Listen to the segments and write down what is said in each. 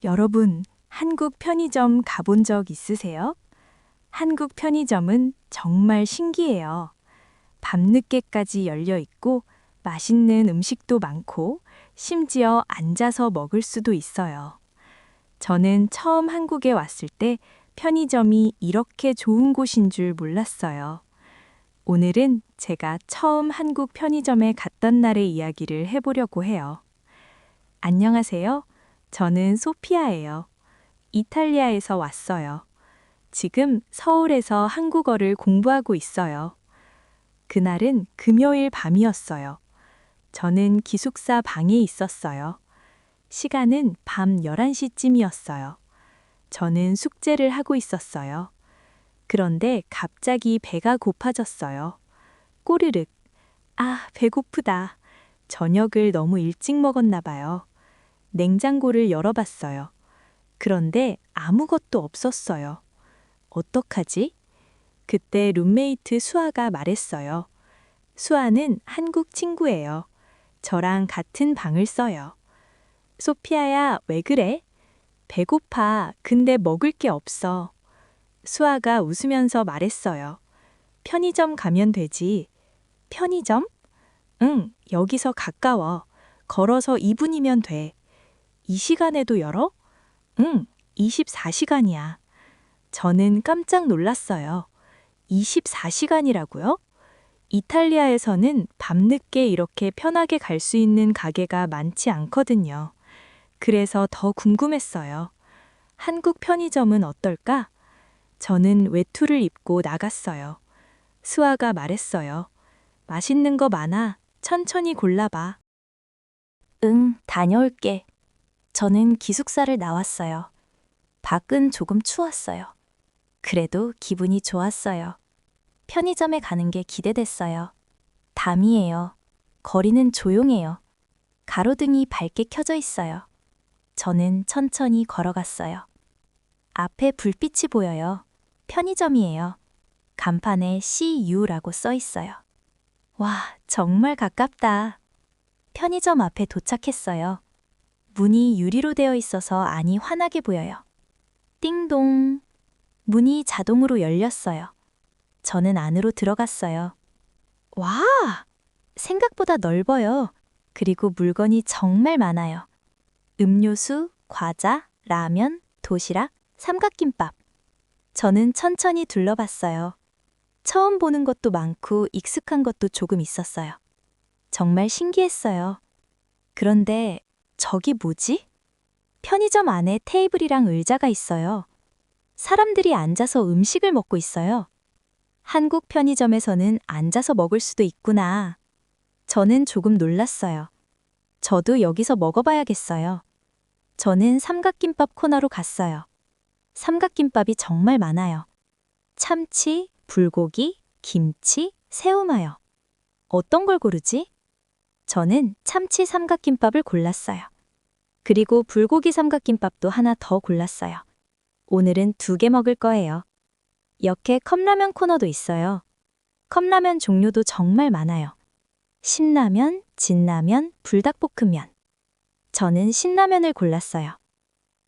여러분, 한국 편의점 가본 적 있으세요? 한국 편의점은 정말 신기해요. 밤늦게까지 열려 있고 맛있는 음식도 많고 심지어 앉아서 먹을 수도 있어요. 저는 처음 한국에 왔을 때 편의점이 이렇게 좋은 곳인 줄 몰랐어요. 오늘은 제가 처음 한국 편의점에 갔던 날의 이야기를 해보려고 해요. 안녕하세요. 저는 소피아예요. 이탈리아에서 왔어요. 지금 서울에서 한국어를 공부하고 있어요. 그날은 금요일 밤이었어요. 저는 기숙사 방에 있었어요. 시간은 밤 11시쯤이었어요. 저는 숙제를 하고 있었어요. 그런데 갑자기 배가 고파졌어요. 꼬르륵. 아, 배고프다. 저녁을 너무 일찍 먹었나 봐요. 냉장고를 열어봤어요. 그런데 아무것도 없었어요. 어떡하지? 그때 룸메이트 수아가 말했어요. 수아는 한국 친구예요. 저랑 같은 방을 써요. 소피아야, 왜 그래? 배고파. 근데 먹을 게 없어. 수아가 웃으면서 말했어요. 편의점 가면 되지. 편의점? 응, 여기서 가까워. 걸어서 2분이면 돼. 이 시간에도 열어? 응, 24시간이야. 저는 깜짝 놀랐어요. 24시간이라고요? 이탈리아에서는 밤늦게 이렇게 편하게 갈 수 있는 가게가 많지 않거든요. 그래서 더 궁금했어요. 한국 편의점은 어떨까? 저는 외투를 입고 나갔어요. 수아가 말했어요. 맛있는 거 많아. 천천히 골라봐. 응, 다녀올게. 저는 기숙사를 나왔어요. 밖은 조금 추웠어요. 그래도 기분이 좋았어요. 편의점에 가는 게 기대됐어요. 밤이에요. 거리는 조용해요. 가로등이 밝게 켜져 있어요. 저는 천천히 걸어갔어요. 앞에 불빛이 보여요. 편의점이에요. 간판에 CU라고 써 있어요. 와, 정말 가깝다. 편의점 앞에 도착했어요. 문이 유리로 되어 있어서 안이 환하게 보여요. 띵동. 문이 자동으로 열렸어요. 저는 안으로 들어갔어요. 와! 생각보다 넓어요. 그리고 물건이 정말 많아요. 음료수, 과자, 라면, 도시락, 삼각김밥. 저는 천천히 둘러봤어요. 처음 보는 것도 많고 익숙한 것도 조금 있었어요. 정말 신기했어요. 그런데 저기 뭐지? 편의점 안에 테이블이랑 의자가 있어요. 사람들이 앉아서 음식을 먹고 있어요. 한국 편의점에서는 앉아서 먹을 수도 있구나. 저는 조금 놀랐어요. 저도 여기서 먹어봐야겠어요. 저는 삼각김밥 코너로 갔어요. 삼각김밥이 정말 많아요. 참치, 불고기, 김치, 새우마요. 어떤 걸 고르지? 저는 참치 삼각김밥을 골랐어요. 그리고 불고기 삼각김밥도 하나 더 골랐어요. 오늘은 2개 먹을 거예요. 옆에 컵라면 코너도 있어요. 컵라면 종류도 정말 많아요. 신라면, 진라면, 불닭볶음면. 저는 신라면을 골랐어요.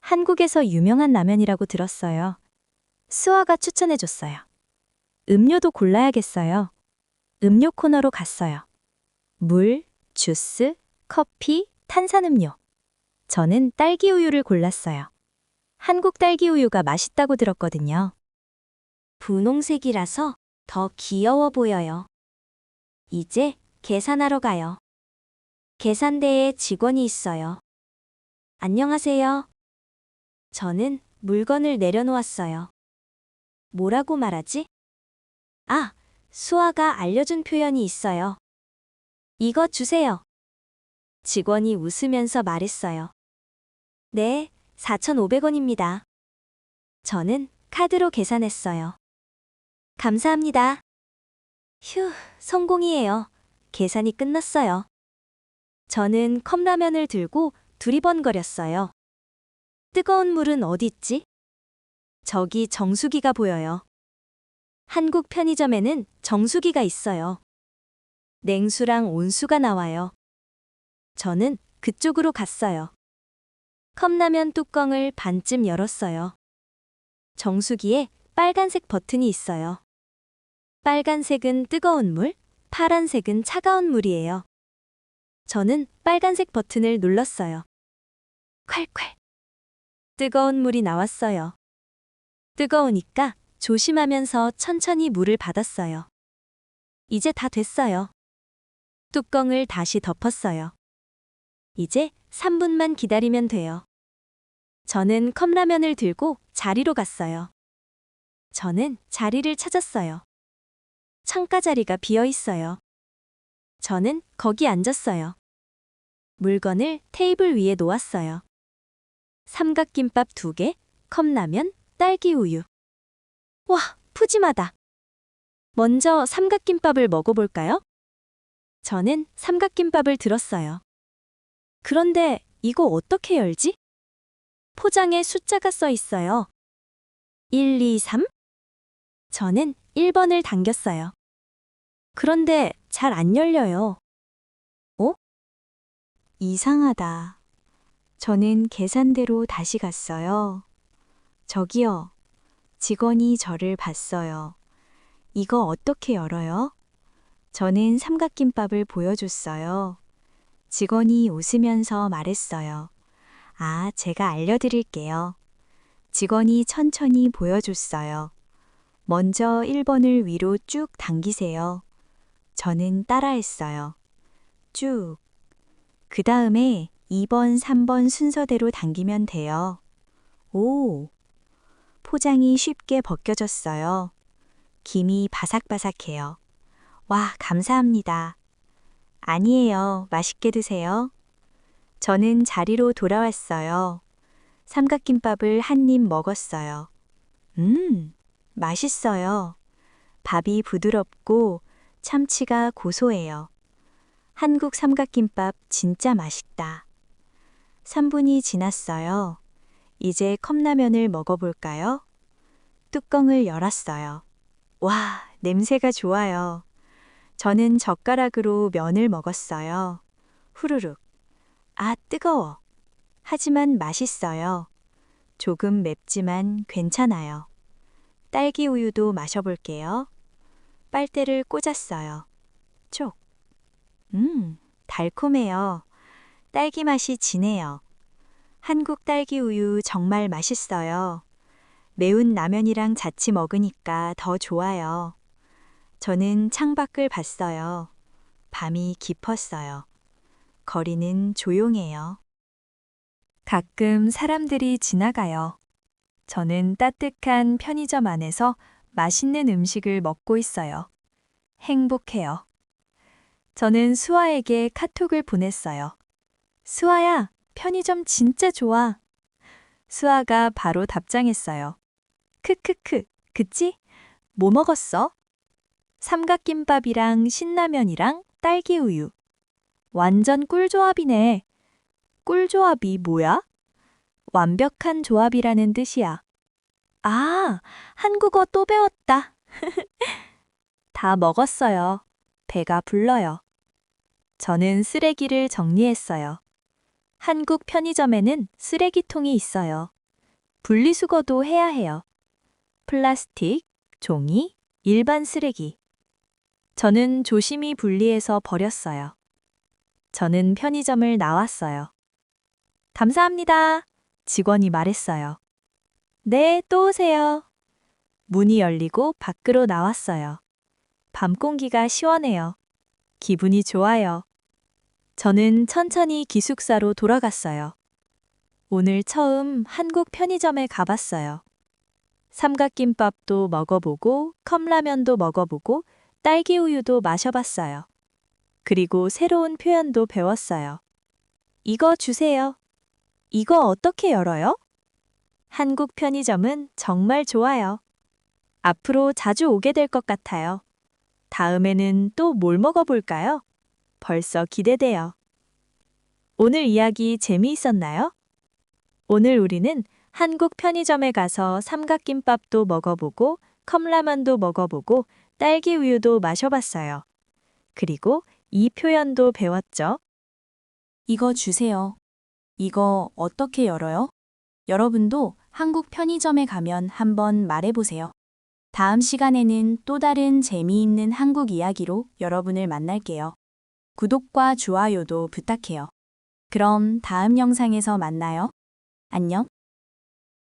한국에서 유명한 라면이라고 들었어요. 수아가 추천해줬어요. 음료도 골라야겠어요. 음료 코너로 갔어요. 물, 주스, 커피, 탄산음료. 저는 딸기 우유를 골랐어요. 한국 딸기 우유가 맛있다고 들었거든요. 분홍색이라서 더 귀여워 보여요. 이제 계산하러 가요. 계산대에 직원이 있어요. 안녕하세요. 저는 물건을 내려놓았어요. 뭐라고 말하지? 아, 수아가 알려준 표현이 있어요. 이거 주세요. 직원이 웃으면서 말했어요. 네, 4,500원입니다. 저는 카드로 계산했어요. 감사합니다. 휴, 성공이에요. 계산이 끝났어요. 저는 컵라면을 들고 두리번거렸어요. 뜨거운 물은 어디 있지? 저기 정수기가 보여요. 한국 편의점에는 정수기가 있어요. 냉수랑 온수가 나와요. 저는 그쪽으로 갔어요. 컵라면 뚜껑을 반쯤 열었어요. 정수기에 빨간색 버튼이 있어요. 빨간색은 뜨거운 물, 파란색은 차가운 물이에요. 저는 빨간색 버튼을 눌렀어요. 콸콸. 뜨거운 물이 나왔어요. 뜨거우니까 조심하면서 천천히 물을 받았어요. 이제 다 됐어요. 뚜껑을 다시 덮었어요. 이제 3분만 기다리면 돼요. 저는 컵라면을 들고 자리로 갔어요. 저는 자리를 찾았어요. 창가 자리가 비어 있어요. 저는 거기 앉았어요. 물건을 테이블 위에 놓았어요. 삼각김밥 2개, 컵라면, 딸기 우유. 와, 푸짐하다. 먼저 삼각김밥을 먹어볼까요? 저는 삼각김밥을 들었어요. 그런데 이거 어떻게 열지? 포장에 숫자가 써 있어요. 1, 2, 3? 저는 1번을 당겼어요. 그런데 잘 안 열려요. 어? 이상하다. 저는 계산대로 다시 갔어요. 저기요. 직원이 저를 봤어요. 이거 어떻게 열어요? 저는 삼각김밥을 보여줬어요. 직원이 웃으면서 말했어요. 아, 제가 알려드릴게요. 직원이 천천히 보여줬어요. 먼저 1번을 위로 쭉 당기세요. 저는 따라했어요. 쭉. 그 다음에 2번, 3번 순서대로 당기면 돼요. 오! 포장이 쉽게 벗겨졌어요. 김이 바삭바삭해요. 와, 감사합니다. 아니에요. 맛있게 드세요. 저는 자리로 돌아왔어요. 삼각김밥을 한 입 먹었어요. 맛있어요. 밥이 부드럽고 참치가 고소해요. 한국 삼각김밥 진짜 맛있다. 3분이 지났어요. 이제 컵라면을 먹어볼까요? 뚜껑을 열었어요. 와, 냄새가 좋아요. 저는 젓가락으로 면을 먹었어요. 후루룩. 아, 뜨거워. 하지만 맛있어요. 조금 맵지만 괜찮아요. 딸기 우유도 마셔볼게요. 빨대를 꽂았어요. 촉. 달콤해요. 딸기 맛이 진해요. 한국 딸기 우유 정말 맛있어요. 매운 라면이랑 같이 먹으니까 더 좋아요. 저는 창밖을 봤어요. 밤이 깊었어요. 거리는 조용해요. 가끔 사람들이 지나가요. 저는 따뜻한 편의점 안에서 맛있는 음식을 먹고 있어요. 행복해요. 저는 수아에게 카톡을 보냈어요. 수아야, 편의점 진짜 좋아. 수아가 바로 답장했어요. 크크크, 그치? 뭐 먹었어? 삼각김밥이랑 신라면이랑 딸기 우유. 완전 꿀조합이네. 꿀조합이 뭐야? 완벽한 조합이라는 뜻이야. 아, 한국어 또 배웠다. 다 먹었어요. 배가 불러요. 저는 쓰레기를 정리했어요. 한국 편의점에는 쓰레기통이 있어요. 분리수거도 해야 해요. 플라스틱, 종이, 일반 쓰레기. 저는 조심히 분리해서 버렸어요. 저는 편의점을 나왔어요. 감사합니다. 직원이 말했어요. 네, 또 오세요. 문이 열리고 밖으로 나왔어요. 밤 공기가 시원해요. 기분이 좋아요. 저는 천천히 기숙사로 돌아갔어요. 오늘 처음 한국 편의점에 가봤어요. 삼각김밥도 먹어보고 컵라면도 먹어보고 딸기 우유도 마셔봤어요. 그리고 새로운 표현도 배웠어요. 이거 주세요. 이거 어떻게 열어요? 한국 편의점은 정말 좋아요. 앞으로 자주 오게 될 것 같아요. 다음에는 또 뭘 먹어볼까요? 벌써 기대돼요. 오늘 이야기 재미있었나요? 오늘 우리는 한국 편의점에 가서 삼각김밥도 먹어보고 컵라면도 먹어보고 딸기 우유도 마셔봤어요. 그리고 이 표현도 배웠죠. 이거 주세요. 이거 어떻게 열어요? 여러분도 한국 편의점에 가면 한번 말해보세요. 다음 시간에는 또 다른 재미있는 한국 이야기로 여러분을 만날게요. 구독과 좋아요도 부탁해요. 그럼 다음 영상에서 만나요. 안녕.